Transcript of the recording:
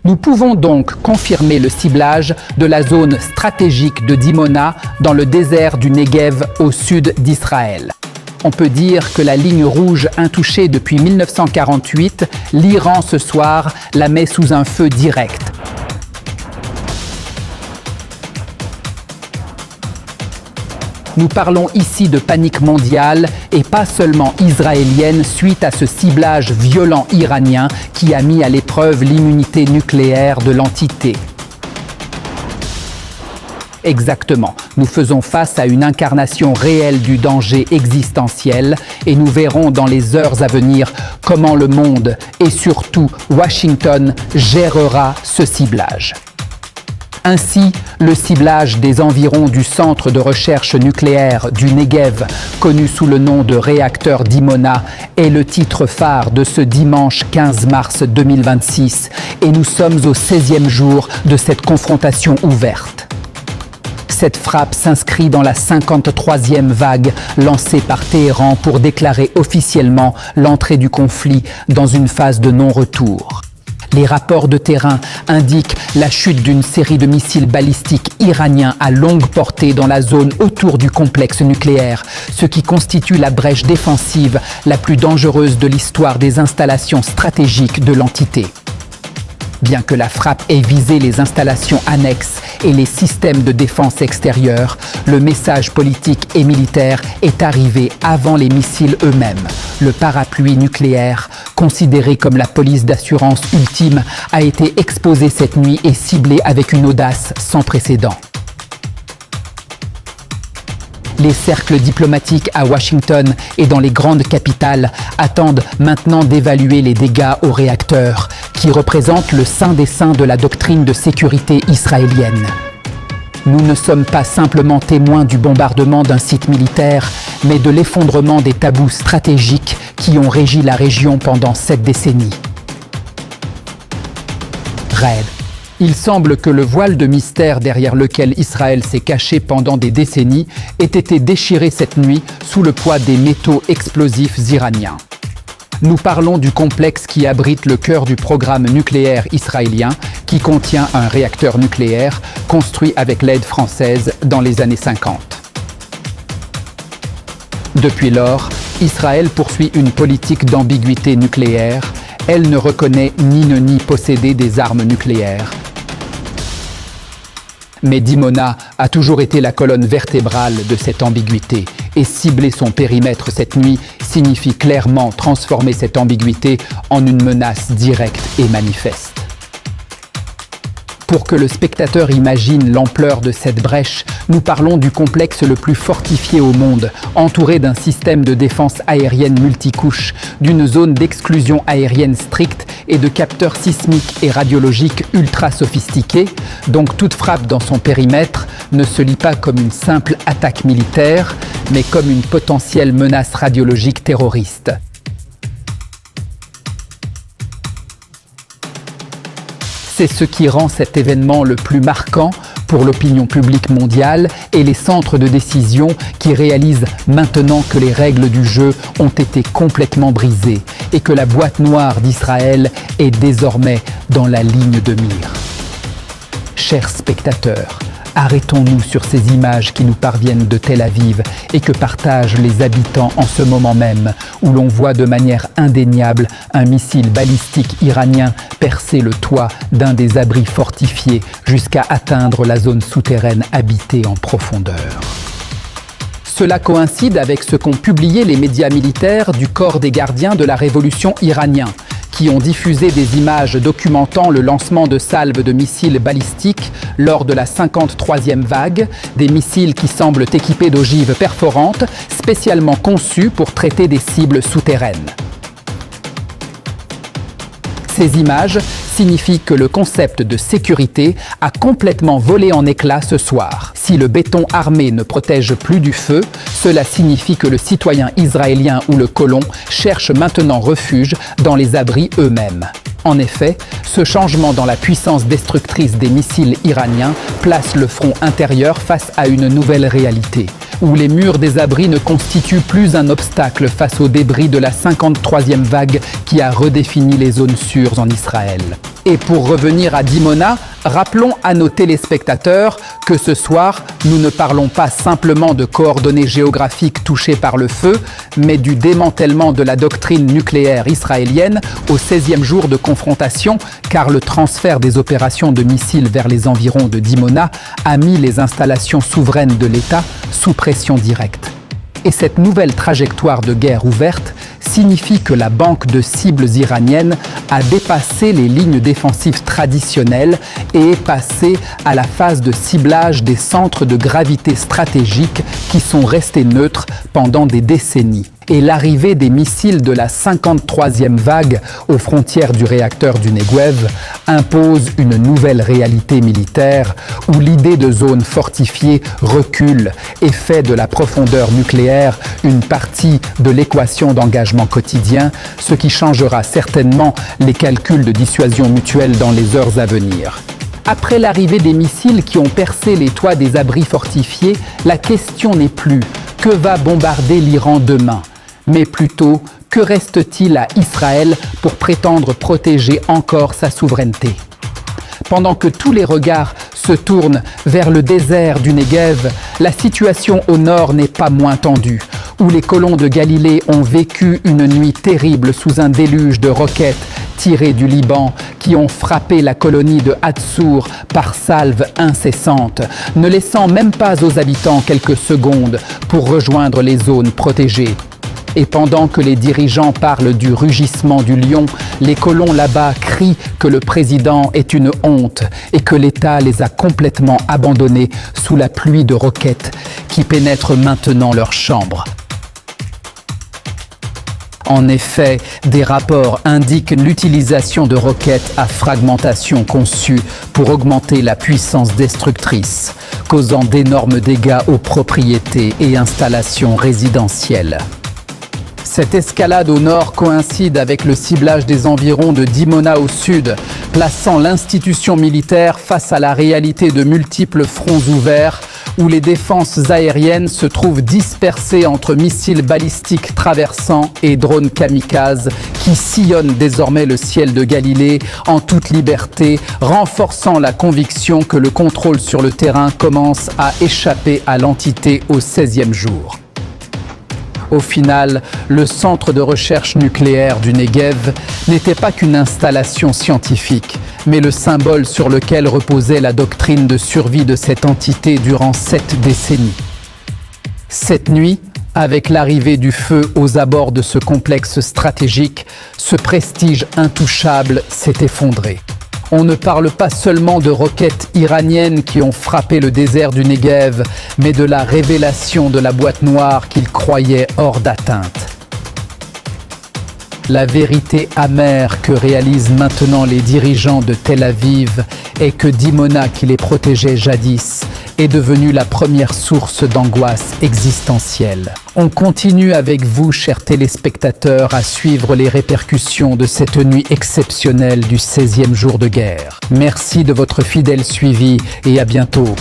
Nous pouvons donc confirmer le ciblage de la zone stratégique de Dimona dans le désert du Negev au sud d'Israël. On peut dire que la ligne rouge intouchée depuis 1948, l'Iran ce soir la met sous un feu direct. Nous parlons ici de panique mondiale et pas seulement israélienne suite à ce ciblage violent iranien qui a mis à l'épreuve l'immunité nucléaire de l'entité. Exactement, nous faisons face à une incarnation réelle du danger existentiel et nous verrons dans les heures à venir comment le monde et surtout Washington gérera ce ciblage. Ainsi, le ciblage des environs du centre de recherche nucléaire du Negev, connu sous le nom de réacteur Dimona, est le titre phare de ce dimanche 15 mars 2026 et nous sommes au 16e jour de cette confrontation ouverte. Cette frappe s'inscrit dans la 53e vague lancée par Téhéran pour déclarer officiellement l'entrée du conflit dans une phase de non-retour. Les rapports de terrain indiquent la chute d'une série de missiles balistiques iraniens à longue portée dans la zone autour du complexe nucléaire, ce qui constitue la brèche défensive la plus dangereuse de l'histoire des installations stratégiques de l'entité. Bien que la frappe ait visé les installations annexes et les systèmes de défense extérieure, le message politique et militaire est arrivé avant les missiles eux-mêmes. Le parapluie nucléaire, considéré comme la police d'assurance ultime, a été exposé cette nuit et ciblé avec une audace sans précédent. Les cercles diplomatiques à Washington et dans les grandes capitales attendent maintenant d'évaluer les dégâts au réacteur, qui représente le saint des saints de la doctrine de sécurité israélienne. Nous ne sommes pas simplement témoins du bombardement d'un site militaire, mais de l'effondrement des tabous stratégiques qui ont régi la région pendant 7 décennies. Raid. Il semble que le voile de mystère derrière lequel Israël s'est caché pendant des décennies ait été déchiré cette nuit sous le poids des métaux explosifs iraniens. Nous parlons du complexe qui abrite le cœur du programme nucléaire israélien, qui contient un réacteur nucléaire construit avec l'aide française dans les années 50. Depuis lors, Israël poursuit une politique d'ambiguïté nucléaire. Elle ne reconnaît ni ne nie posséder des armes nucléaires. Mais Dimona a toujours été la colonne vertébrale de cette ambiguïté et cibler son périmètre cette nuit signifie clairement transformer cette ambiguïté en une menace directe et manifeste. Pour que le spectateur imagine l'ampleur de cette brèche, nous parlons du complexe le plus fortifié au monde, entouré d'un système de défense aérienne multicouche, d'une zone d'exclusion aérienne stricte et de capteurs sismiques et radiologiques ultra sophistiqués. Donc toute frappe dans son périmètre ne se lit pas comme une simple attaque militaire, mais comme une potentielle menace radiologique terroriste. C'est ce qui rend cet événement le plus marquant pour l'opinion publique mondiale et les centres de décision qui réalisent maintenant que les règles du jeu ont été complètement brisées et que la boîte noire d'Israël est désormais dans la ligne de mire. Chers spectateurs, arrêtons-nous sur ces images qui nous parviennent de Tel Aviv et que partagent les habitants en ce moment même où l'on voit de manière indéniable un missile balistique iranien percer le toit d'un des abris fortifiés jusqu'à atteindre la zone souterraine habitée en profondeur. Cela coïncide avec ce qu'ont publié les médias militaires du corps des gardiens de la révolution iranien, qui ont diffusé des images documentant le lancement de salves de missiles balistiques lors de la 53e vague, des missiles qui semblent équipés d'ogives perforantes, spécialement conçues pour traiter des cibles souterraines. Ces images signifient que le concept de sécurité a complètement volé en éclats ce soir. Si le béton armé ne protège plus du feu, cela signifie que le citoyen israélien ou le colon cherche maintenant refuge dans les abris eux-mêmes. En effet, ce changement dans la puissance destructrice des missiles iraniens place le front intérieur face à une nouvelle réalité, où les murs des abris ne constituent plus un obstacle face aux débris de la 53e vague qui a redéfini les zones sûres en Israël. Et pour revenir à Dimona, rappelons à nos téléspectateurs que ce soir, nous ne parlons pas simplement de coordonnées géographiques touchées par le feu, mais du démantèlement de la doctrine nucléaire israélienne au 16e jour de confrontation, car le transfert des opérations de missiles vers les environs de Dimona a mis les installations souveraines de l'État sous pression directe. Et cette nouvelle trajectoire de guerre ouverte signifie que la banque de cibles iranienne a dépassé les lignes défensives traditionnelles et est passée à la phase de ciblage des centres de gravité stratégiques qui sont restés neutres pendant des décennies. Et l'arrivée des missiles de la 53e vague aux frontières du réacteur du Negev impose une nouvelle réalité militaire où l'idée de zone fortifiée recule et fait de la profondeur nucléaire une partie de l'équation d'engagement quotidien, ce qui changera certainement les calculs de dissuasion mutuelle dans les heures à venir. Après l'arrivée des missiles qui ont percé les toits des abris fortifiés, la question n'est plus « que va bombarder l'Iran demain ?» mais plutôt « que reste-t-il à Israël pour prétendre protéger encore sa souveraineté ?» Pendant que tous les regards se tournent vers le désert du Negev, la situation au nord n'est pas moins tendue, où les colons de Galilée ont vécu une nuit terrible sous un déluge de roquettes tirées du Liban qui ont frappé la colonie de Hatsour par salves incessantes, ne laissant même pas aux habitants quelques secondes pour rejoindre les zones protégées. Et pendant que les dirigeants parlent du rugissement du lion, les colons là-bas crient que le président est une honte et que l'État les a complètement abandonnés sous la pluie de roquettes qui pénètrent maintenant leurs chambres. En effet, des rapports indiquent l'utilisation de roquettes à fragmentation conçues pour augmenter la puissance destructrice, causant d'énormes dégâts aux propriétés et installations résidentielles. Cette escalade au nord coïncide avec le ciblage des environs de Dimona au sud, plaçant l'institution militaire face à la réalité de multiples fronts ouverts où les défenses aériennes se trouvent dispersées entre missiles balistiques traversants et drones kamikazes qui sillonnent désormais le ciel de Galilée en toute liberté, renforçant la conviction que le contrôle sur le terrain commence à échapper à l'entité au 16e jour. Au final, le centre de recherche nucléaire du Negev n'était pas qu'une installation scientifique, mais le symbole sur lequel reposait la doctrine de survie de cette entité durant 7 décennies. Cette nuit, avec l'arrivée du feu aux abords de ce complexe stratégique, ce prestige intouchable s'est effondré. On ne parle pas seulement de roquettes iraniennes qui ont frappé le désert du Negev, mais de la révélation de la boîte noire qu'ils croyaient hors d'atteinte. La vérité amère que réalisent maintenant les dirigeants de Tel Aviv est que Dimona, qui les protégeait jadis, est devenue la première source d'angoisse existentielle. On continue avec vous, chers téléspectateurs, à suivre les répercussions de cette nuit exceptionnelle du 16e jour de guerre. Merci de votre fidèle suivi et à bientôt.